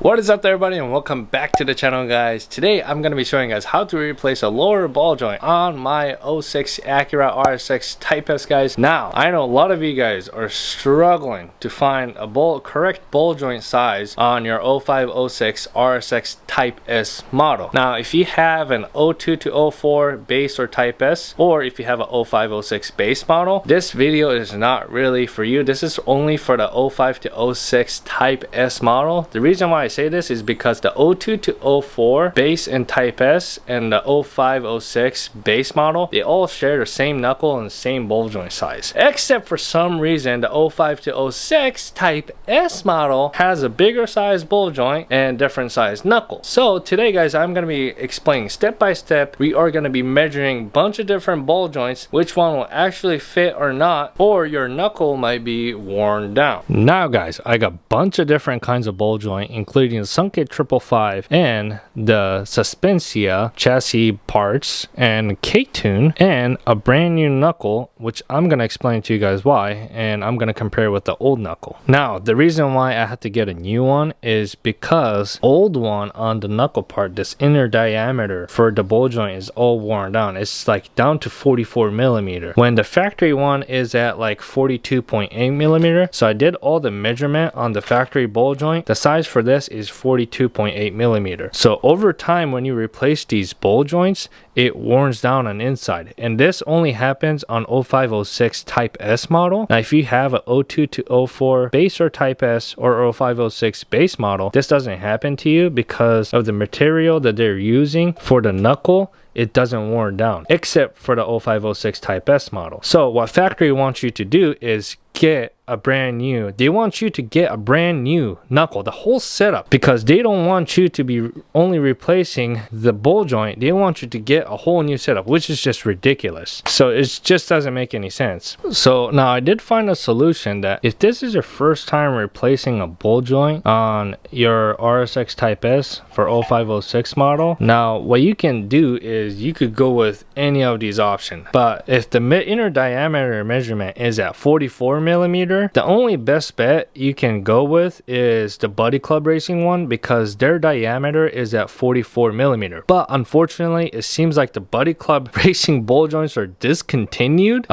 What is up there, everybody, and welcome back to the channel, guys. Today I'm going to be showing you guys how to replace a lower ball joint on my 06 Acura RSX Type S, guys. Now I know a lot of you guys are struggling to find a correct ball joint size on your 05-06 RSX Type S model. Now if you have an 02 to 04 base or Type S, or if you have a 05-06 base model, this video is not really for you. This is only for the 05 to 06 Type S model. The reason why I say this is because the 02 to 04 base and Type S and the 05-06 base model, they all share the same knuckle and same ball joint size, except for some reason the 05 to 06 Type S model has a bigger size ball joint and different size knuckle. So today, guys, I'm going to be explaining step by step. We are going to be measuring a bunch of different ball joints, which one will actually fit or not, or your knuckle might be worn down. Now guys, I got a bunch of different kinds of ball joint, including the Sunkit 555 and the Suspensia chassis parts and K-Tune and a brand new knuckle, which I'm going to explain to you guys why, and I'm going to compare with the old knuckle. Now the reason why I had to get a new one is because old one on the knuckle part, this inner diameter for the ball joint is all worn down. It's like down to 44 millimeter when the factory one is at like 42.8 millimeter. So I did all the measurement on the factory ball joint. The size for this is 42.8 millimeter. So over time, when you replace these ball joints, it warms down on inside, and this only happens on 05-06 Type S model. Now if you have a 02 to 04 base or Type S or 05-06 base model, this doesn't happen to you because of the material that they're using for the knuckle. It doesn't worn down, except for the 05-06 Type S model. So what factory wants you to do is get a brand new, they want you to get a brand new knuckle, the whole setup, because they don't want you to be only replacing the ball joint. They want you to get a whole new setup, which is just ridiculous. So it just doesn't make any sense. So now I did find a solution that if this is your first time replacing a ball joint on your RSX Type S for 05-06 model, now what you can do is you could go with any of these options. But if the inner diameter measurement is at 44 millimeter, the only best bet you can go with is the Buddy Club Racing one, because their diameter is at 44 millimeter. But unfortunately, it seems like the Buddy Club Racing ball joints are discontinued.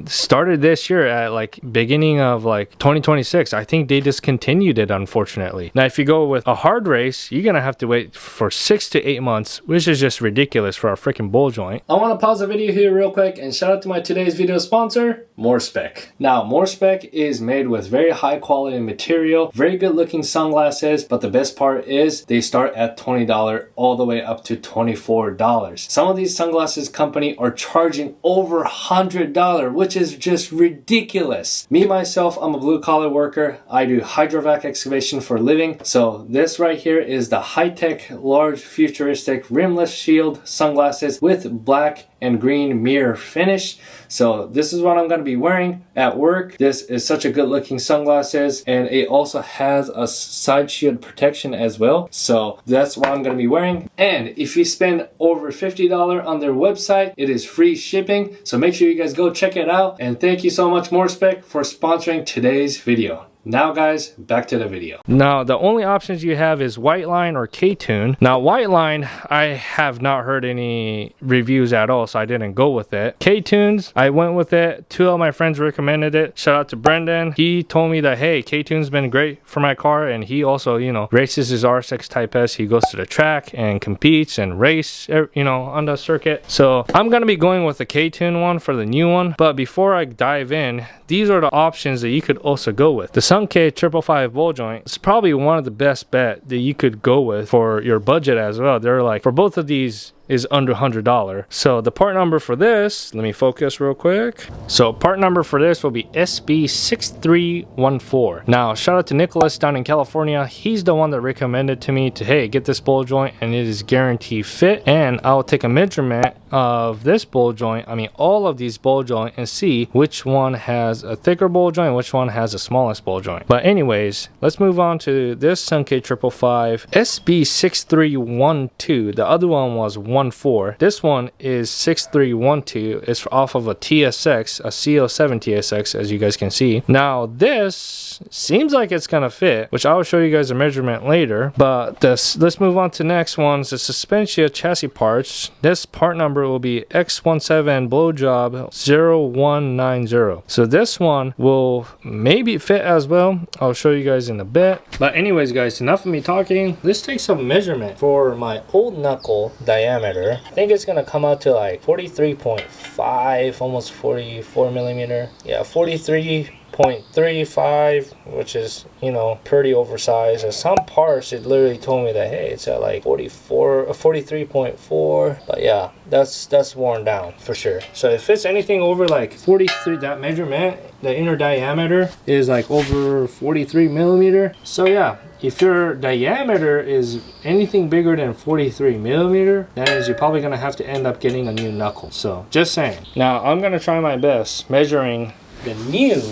Started this year at like beginning of like 2026. I think they discontinued it, unfortunately. Now if you go with a hard race, you're gonna have to wait for 6 to 8 months, which is just ridiculous for a freaking ball joint. I want to pause the video here real quick and shout out to my today's video sponsor, MoreSpec. Now MoreSpec is made with very high quality material, very good looking sunglasses, but the best part is they start at $20 all the way up to $24. Some of these sunglasses company are charging over $100, which is just ridiculous. Me myself, I'm a blue collar worker. I do hydrovac excavation for a living. So this right here is the high-tech, large, futuristic rimless shield sunglasses with black and green mirror finish. So this is what I'm going to be wearing at work. This is such a good looking sunglasses, and it also has a side shield protection as well. So that's what I'm going to be wearing. And if you spend over $50 on their website, it is free shipping. So make sure you guys go check it out. And thank you so much, MoreSpec, for sponsoring today's video. Now guys, back to the video. Now the only options you have is white line or K-Tune. Now white line, I have not heard any reviews at all, so I didn't go with it. K-Tunes, I went with it. 2 of my friends recommended it. Shout out to Brendan. He told me that, hey, K-Tune's been great for my car, and he also, you know, races his RSX Type S. He goes to the track and competes and race, you know, on the circuit. So I'm gonna be going with the K-Tune one for the new one. But before I dive in, these are the options that you could also go with. The Sunkit 555 ball joint is probably one of the best bet that you could go with for your budget as well. They're like, for both of these is under $100. So the part number for this, let me focus real quick. So part number for this will be SB6314. Now shout out to Nicholas down in California. He's the one that recommended to me to, hey, get this ball joint and it is guaranteed fit. And I'll take a measurement of this ball joint, I mean all of these ball joint, and see which one has a thicker ball joint, which one has the smallest ball joint. But anyways, let's move on to this Sunkit 555 SB6312. The other one was 6314. This one is 6312. It's off of a TSX, a CO7 TSX, as you guys can see. Now this seems like it's gonna fit, which I will show you guys a measurement later. But let's move on to the next ones. The suspension chassis parts. This part number will be X17 blowjob 0190. So this one will maybe fit as well. I'll show you guys in a bit. But anyways guys, enough of me talking. Let's take some measurement for my old knuckle diameter. I think it's gonna come out to like 43.5, almost 44 millimeter. Yeah, 43.35, which is, you know, pretty oversized. At some parts it literally told me that, hey, it's at like 44 or 43.4, but yeah, that's worn down for sure. So if it's anything over like 43, that measurement, the inner diameter is like over 43 millimeter. So yeah, if your diameter is anything bigger than 43 millimeter, that means you're probably gonna have to end up getting a new knuckle. So just saying. Now I'm gonna try my best measuring the new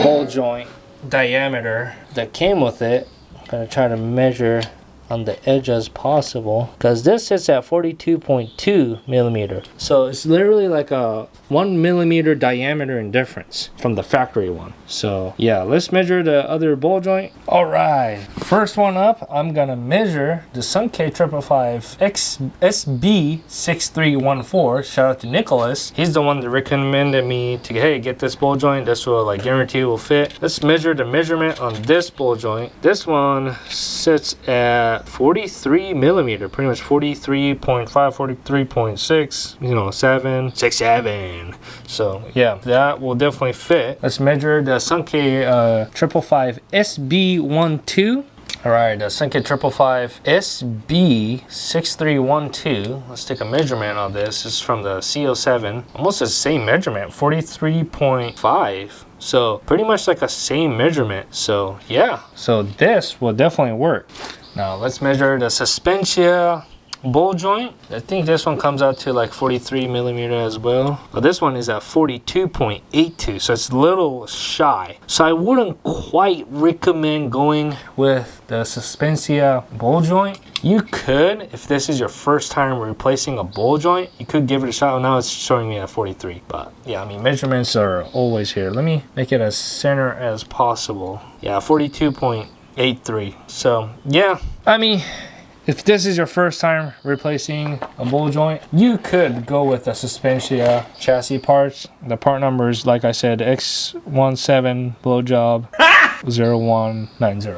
ball joint diameter that came with it. I'm gonna try to measure on the edge as possible, because this sits at 42.2 millimeter. So it's literally like a 1 millimeter diameter in difference from the factory one. So yeah, let's measure the other ball joint. All right, first one up, I'm gonna measure the Sunkei 555 SB6314. Shout out to Nicholas. He's the one that recommended me to, hey, get this ball joint. This will like guarantee it will fit. Let's measure the measurement on this ball joint. This one sits at 43 millimeter, pretty much 43.5, 43.6, you know, 7. So yeah, that will definitely fit. Let's measure the Sunkei 555 SB12. All right, the Sunkei 555 SB6312. Let's take a measurement of this. This is from the CO7. Almost the same measurement, 43.5. So pretty much like a same measurement. So yeah, so this will definitely work. Now let's measure the suspension ball joint. I think this one comes out to like 43 millimeter as well, but this one is at 42.82, so it's a little shy. So I wouldn't quite recommend going with the suspension ball joint. You could, if this is your first time replacing a ball joint, you could give it a shot. Now it's showing me at 43, but yeah, I mean, measurements are always here. Let me make it as center as possible. Yeah, 42.83. So yeah, I mean, if this is your first time replacing a ball joint, you could go with the suspension chassis parts. The part number is, like I said, X17 blowjob 0190.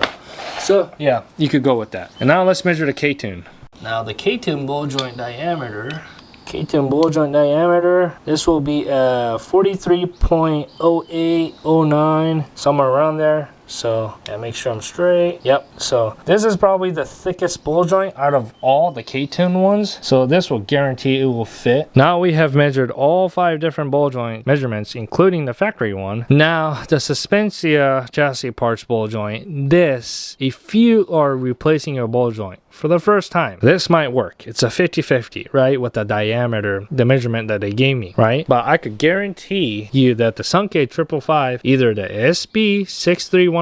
So yeah, you could go with that. And now let's measure the K-tune. Now the K-tune ball joint diameter. K-tune ball joint diameter. This will be 43.0809, somewhere around there. So yeah, make sure I'm straight. Yep, so this is probably the thickest ball joint out of all the K-tune ones, so this will guarantee it will fit. Now we have measured all 5 different ball joint measurements, including the factory one. Now the suspension chassis parts ball joint, this, if you are replacing your ball joint for the first time, this might work. It's a 50-50, right, with the diameter, the measurement that they gave me, right? But I could guarantee you that the Sunkei 555, either the SB6314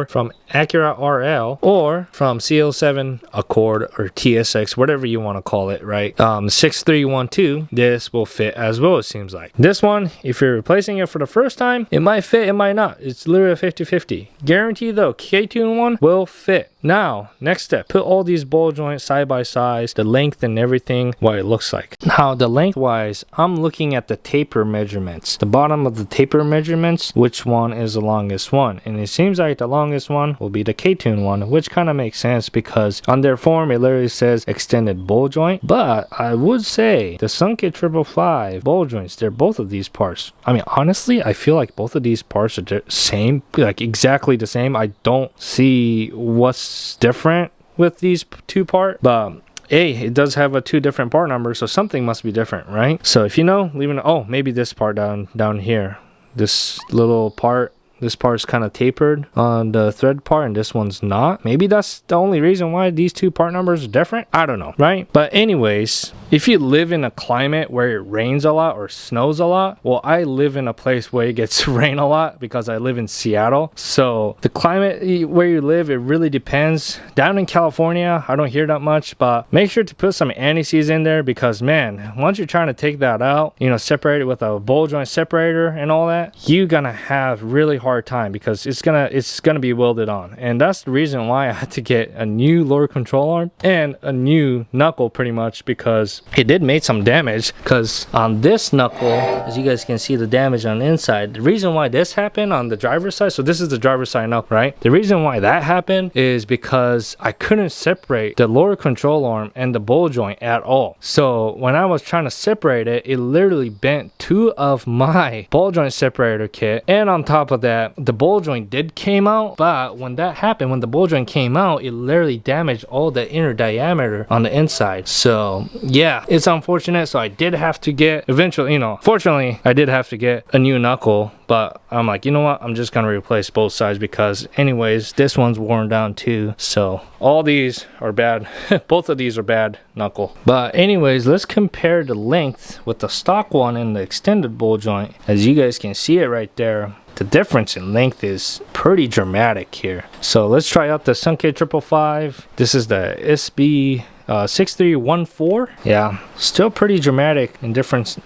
from Acura RL or from CO7 Accord or TSX, whatever you want to call it, right? 6312, this will fit as well, it seems like. This one, if you're replacing it for the first time, it might fit, it might not. It's literally a 50-50. Guarantee though, K-tune one will fit. Now, next step, put all these ball joints side by side, the length and everything, what it looks like. Now, the length wise, I'm looking at the taper measurements. The bottom of the taper measurements, which one is the longest one? And it seems like the longest one will be the K-tune one, which kind of makes sense because on their form, it literally says extended ball joint. But I would say the Sunkei 555 ball joints, they're both of these parts. I mean, honestly, I feel like both of these parts are the same, like exactly the same. I don't see what's different with these 2 parts, but it does have a 2 different part numbers, so something must be different, right? So if you know, leave it. Oh, maybe this part down here, this little part This part's kind of tapered on the thread part and this one's not. Maybe that's the only reason why these two part numbers are different. I don't know, right? But anyways, if you live in a climate where it rains a lot or snows a lot, well, I live in a place where it gets rain a lot because I live in Seattle. So the climate where you live, it really depends. Down in California, I don't hear that much, but make sure to put some anti-seize in there because, man, once you're trying to take that out, you know, separate it with a ball joint separator and all that, you're gonna have really hard time because it's gonna be welded on. And that's the reason why I had to get a new lower control arm and a new knuckle pretty much, because it did make some damage. Because on this knuckle, as you guys can see the damage on the inside, the reason why this happened on the driver's side, so this is the driver's side knuckle, right? The reason why that happened is because I couldn't separate the lower control arm and the ball joint at all. So when I was trying to separate it, it literally bent two of my ball joint separator kit, and on top of that, the ball joint did came out. But when that happened, when the ball joint came out, it literally damaged all the inner diameter on the inside. So yeah, it's unfortunate. So I did have to get eventually, you know, fortunately I did have to get a new knuckle, but I'm like, you know what, I'm just gonna replace both sides because anyways this one's worn down too. So all these are bad. Both of these are bad knuckle. But anyways, let's compare the length with the stock one and the extended ball joint. As you guys can see it right there, the difference in length is pretty dramatic here. So let's try out the Sunkei 555. This is the SB 6314. Yeah, still pretty dramatic in difference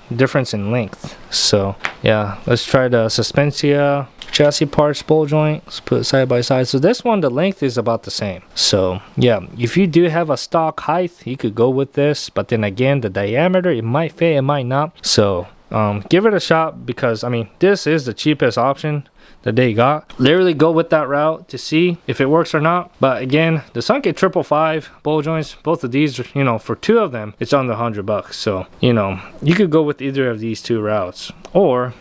in length. So yeah, let's try the Suspensia chassis parts ball joint. Let's put it side by side. So this one, the length is about the same. So yeah, if you do have a stock height, you could go with this, but then again, the diameter, it might fit, it might not. So give it a shot because I mean this is the cheapest option that they got. Literally go with that route to see if it works or not. But again, the Sunkei 555 ball joints, both of these, you know, for two of them, it's under $100. So you know, you could go with either of these two routes, or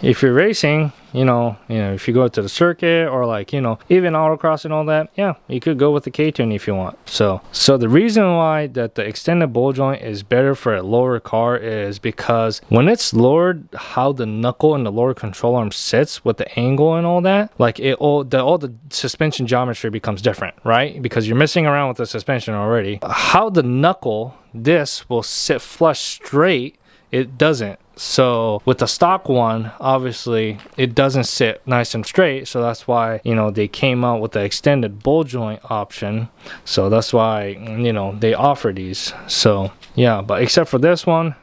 if you're racing, you know, if you go to the circuit or like, you know, even autocross and all that, yeah, you could go with the K-tune if you want. So the reason why that the extended ball joint is better for a lower car is because when it's lowered, how the knuckle and the lower control arm sits with the angle and all that, like all the suspension geometry becomes different, right? Because you're messing around with the suspension already. How the knuckle, this will sit flush straight, it doesn't. So with the stock one, obviously it doesn't sit nice and straight, so that's why, you know, they came out with the extended ball joint option. So that's why, you know, they offer these. So yeah, but except for this one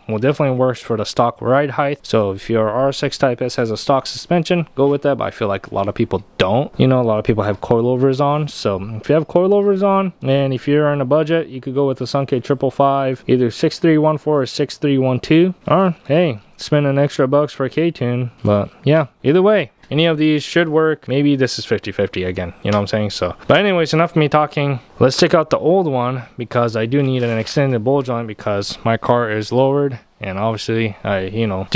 will definitely works for the stock ride height. So if your RSX Type S has a stock suspension, go with that. But I feel like a lot of people don't. You know, a lot of people have coilovers on. So if you have coilovers on, and if you're on a budget, you could go with the Sunkei 555, either 6314 or 6312. Or hey, spend an extra bucks for a K-tune. But yeah, either way, any of these should work. Maybe this is 50-50 again, you know what I'm saying? So, but anyways, enough of me talking. Let's check out the old one because I do need an extended ball joint because my car is lowered. And obviously I, you know,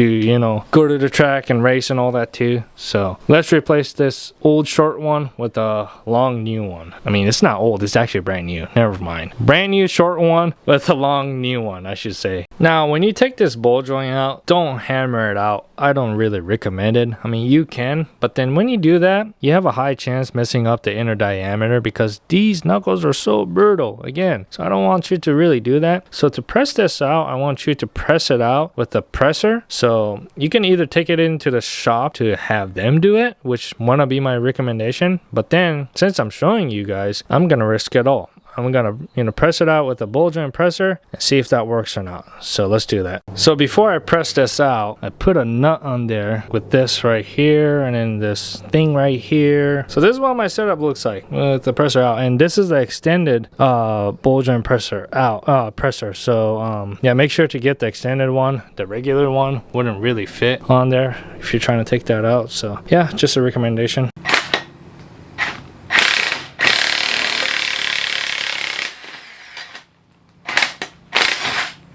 go to the track and race and all that too. So let's replace this old short one with a long new one. I mean, it's not old, it's actually brand new. Never mind. Brand new short one with a long new one, I should say. Now, when you take this ball joint out, don't hammer it out. I don't really recommend it. I mean, you can, but then when you do that, you have a high chance messing up the inner diameter because these knuckles are so brittle again. So I don't want you to really do that. So to press this out, I want you to press it out with the presser. So you can either take it into the shop to have them do it, which wanna be my recommendation, but then since I'm showing you guys, I'm gonna risk it all. I'm gonna, you know, press it out with a ball joint presser and see if that works or not. So let's do that. So before I press this out, I put a nut on there with this right here and then this thing right here. So this is what my setup looks like with the presser out, and this is the extended ball joint presser out presser. So yeah, make sure to get the extended one. The regular one wouldn't really fit on there if you're trying to take that out. So yeah, just a recommendation.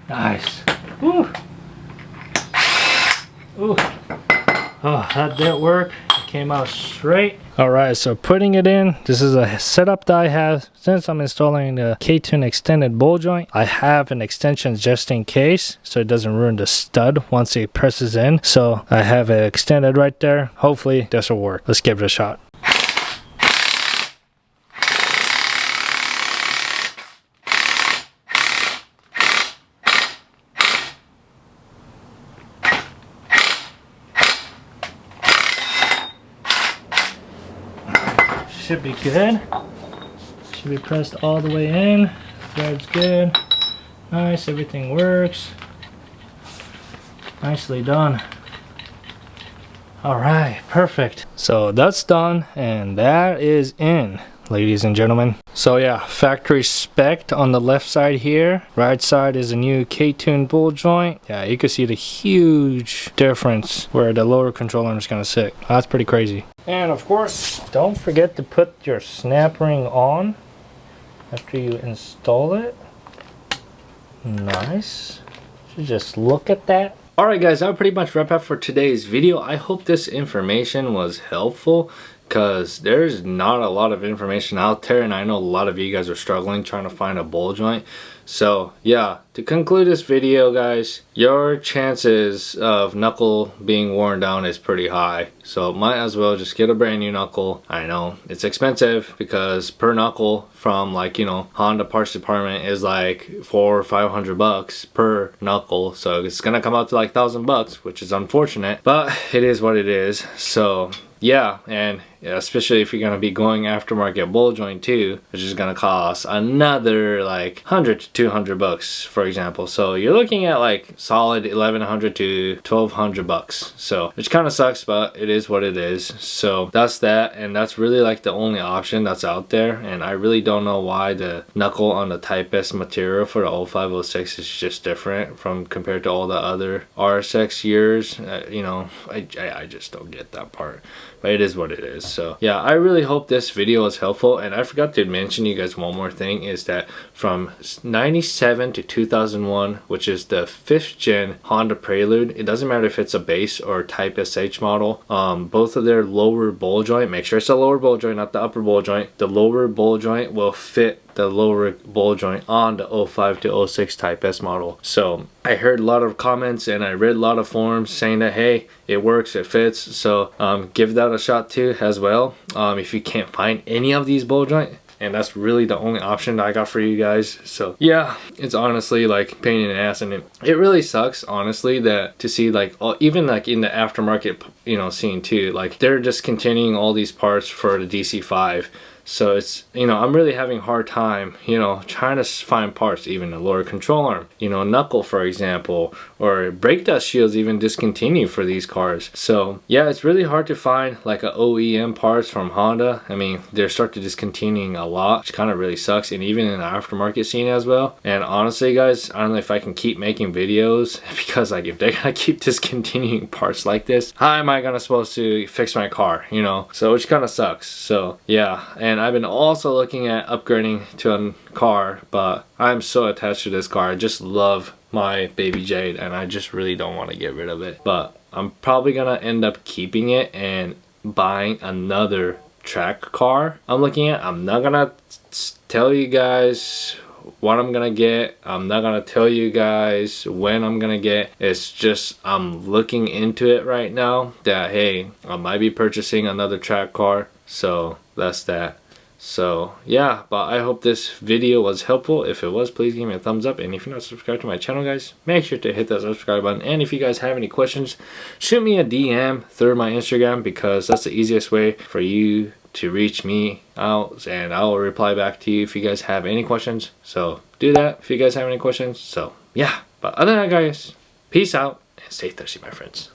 Nice. Ooh. Ooh. Oh, that did work. came out straight. Alright, so putting it in, this is a setup that I have. Since I'm installing the K-tune extended ball joint, I have an extension just in case, so it doesn't ruin the stud once it presses in. So I have it extended right there. Hopefully this will work. Let's give it a shot. Should be good. Should be pressed all the way in. Thread's good. Nice, everything works. Nicely done. Alright, perfect. So that's done, and that is in, ladies and gentlemen. So yeah, factory spec on the left side here. Right side is a new K-tune ball joint. Yeah, you can see the huge difference where the lower control arm is gonna sit. That's pretty crazy. And of course, don't forget to put your snap ring on after you install it. Nice. So just look at that. Alright guys, that'll pretty much wrap up for today's video. I hope this information was helpful, because there's not a lot of information out there, and I know a lot of you guys are struggling trying to find a ball joint. So yeah, to conclude this video guys, your chances of knuckle being worn down is pretty high, so might as well just get a brand new knuckle. I know it's expensive, because per knuckle from, like, you know, Honda parts department is like $400 or $500 per knuckle, so it's gonna come out to like $1,000, which is unfortunate, but it is what it is. So yeah, and especially if you're gonna be going aftermarket ball joint too, which is gonna cost another like $100 to $200 for example. So you're looking at like solid $1,100 to $1,200. So which kind of sucks, but it is what it is. So that's that, and that's really like the only option that's out there. And I really don't know why the knuckle on the Type S material for the 0506 is just different from compared to all the other RSX years. You know, I just don't get that part. But it is what it is. So yeah, I really hope this video was helpful. And I forgot to mention you guys one more thing, is that from 97 to 2001, which is the 5th gen Honda Prelude, it doesn't matter if it's a base or Type SH model, both of their lower ball joint, make sure it's a lower ball joint, not the upper ball joint, the lower ball joint will fit the lower ball joint on the 05 to 06 Type S model. So I heard a lot of comments and I read a lot of forums saying that hey, it works, it fits. So give that a shot too as well, if you can't find any of these ball joint. And that's really the only option that I got for you guys. So yeah, it's honestly like pain in the ass, and it really sucks honestly that to see like even like in the aftermarket, you know, scene too, like they're just continuing all these parts for the DC5. So it's, you know, I'm really having a hard time, you know, trying to find parts, even the lower control arm, you know, knuckle for example, or brake dust shields even discontinued for these cars. So yeah, it's really hard to find like a OEM parts from Honda. I mean, they're starting to discontinuing a lot, which kind of really sucks, and even in the aftermarket scene as well. And honestly guys, I don't know if I can keep making videos, because like if they're gonna keep discontinuing parts like this, how am I gonna supposed to fix my car, you know? So which kind of sucks. So yeah, and I've been also looking at upgrading to a car, but I'm so attached to this car. I just love my baby Jade, and I just really don't want to get rid of it. But I'm probably gonna end up keeping it and buying another track car I'm looking at. I'm not gonna tell you guys what I'm gonna get. I'm not gonna tell you guys when I'm gonna get. It's just I'm looking into it right now that hey, I might be purchasing another track car. So that's that. So yeah, but I hope this video was helpful. If it was, please give me a thumbs up, and if you're not subscribed to my channel guys, make sure to hit that subscribe button. And if you guys have any questions, shoot me a DM through my Instagram, because that's the easiest way for you to reach me out, and I will reply back to you if you guys have any questions. So do that if you guys have any questions. So yeah, but other than that guys, peace out and stay thirsty my friends.